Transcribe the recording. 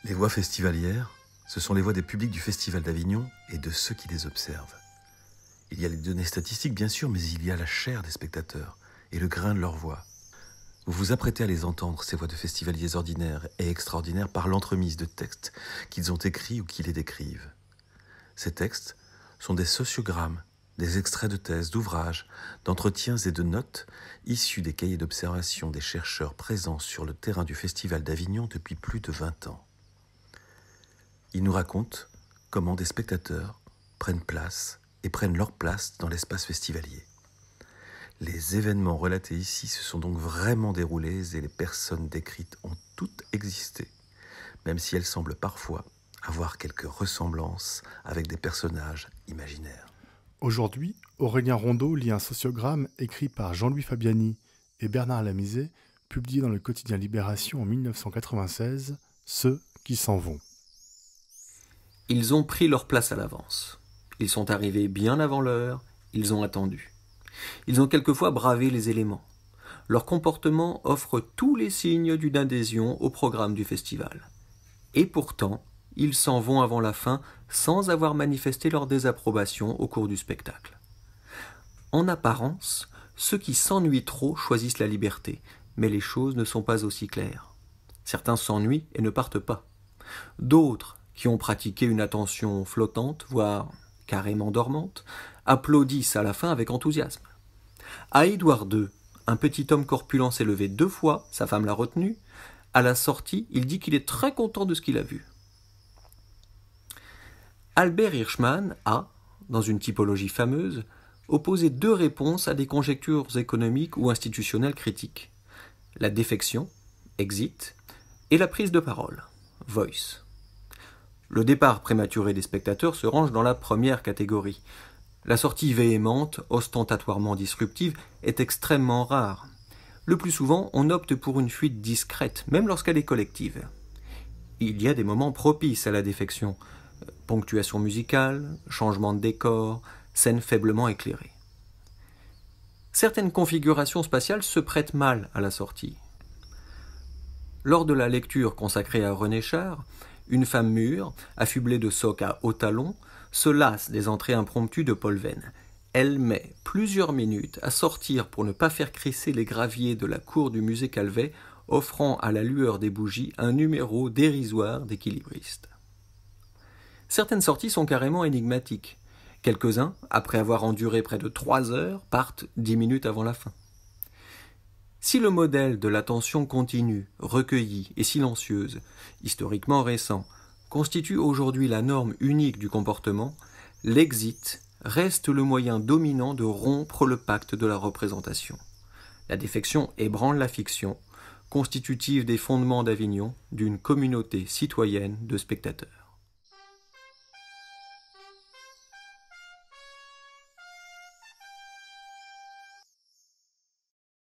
Les voix festivalières, ce sont les voix des publics du Festival d'Avignon et de ceux qui les observent. Il y a les données statistiques, bien sûr, mais il y a la chair des spectateurs et le grain de leur voix. Vous vous apprêtez à les entendre, ces voix de festivaliers ordinaires et extraordinaires, par l'entremise de textes qu'ils ont écrits ou qui les décrivent. Ces textes sont des sociogrammes, des extraits de thèses, d'ouvrages, d'entretiens et de notes issus des cahiers d'observation des chercheurs présents sur le terrain du Festival d'Avignon depuis plus de 20 ans. Ils nous racontent comment des spectateurs prennent place et prennent leur place dans l'espace festivalier. Les événements relatés ici se sont donc vraiment déroulés et les personnes décrites ont toutes existé, même si elles semblent parfois avoir quelques ressemblances avec des personnages imaginaires. Aujourd'hui, Aurélien Rondeau lit un sociogramme écrit par Jean-Louis Fabiani et Bernard Lamizet, publié dans le quotidien Libération en 1996, « Ceux qui s'en vont ». Ils ont pris leur place à l'avance. Ils sont arrivés bien avant l'heure, ils ont attendu. Ils ont quelquefois bravé les éléments. Leur comportement offre tous les signes d'une adhésion au programme du festival. Et pourtant, ils s'en vont avant la fin sans avoir manifesté leur désapprobation au cours du spectacle. En apparence, ceux qui s'ennuient trop choisissent la liberté, mais les choses ne sont pas aussi claires. Certains s'ennuient et ne partent pas. D'autres, qui ont pratiqué une attention flottante, voire carrément dormante, applaudissent à la fin avec enthousiasme. À Édouard II, un petit homme corpulent s'est levé 2 fois, sa femme l'a retenu. À la sortie, il dit qu'il est très content de ce qu'il a vu. Albert Hirschman a, dans une typologie fameuse, opposé 2 réponses à des conjectures économiques ou institutionnelles critiques. La défection, exit, et la prise de parole, voice. Le départ prématuré des spectateurs se range dans la première catégorie. La sortie véhémente, ostentatoirement disruptive, est extrêmement rare. Le plus souvent, on opte pour une fuite discrète, même lorsqu'elle est collective. Il y a des moments propices à la défection. Ponctuation musicale, changement de décor, scène faiblement éclairée. Certaines configurations spatiales se prêtent mal à la sortie. Lors de la lecture consacrée à René Char, une femme mûre, affublée de socques à hauts talons, se lasse des entrées impromptues de Paul Venn. Elle met plusieurs minutes à sortir pour ne pas faire crisser les graviers de la cour du musée Calvet, offrant à la lueur des bougies un numéro dérisoire d'équilibriste. Certaines sorties sont carrément énigmatiques. Quelques-uns, après avoir enduré près de 3 heures, partent 10 minutes avant la fin. Si le modèle de l'attention continue, recueillie et silencieuse, historiquement récent, constitue aujourd'hui la norme unique du comportement, l'exit reste le moyen dominant de rompre le pacte de la représentation. La défection ébranle la fiction, constitutive des fondements d'Avignon d'une communauté citoyenne de spectateurs.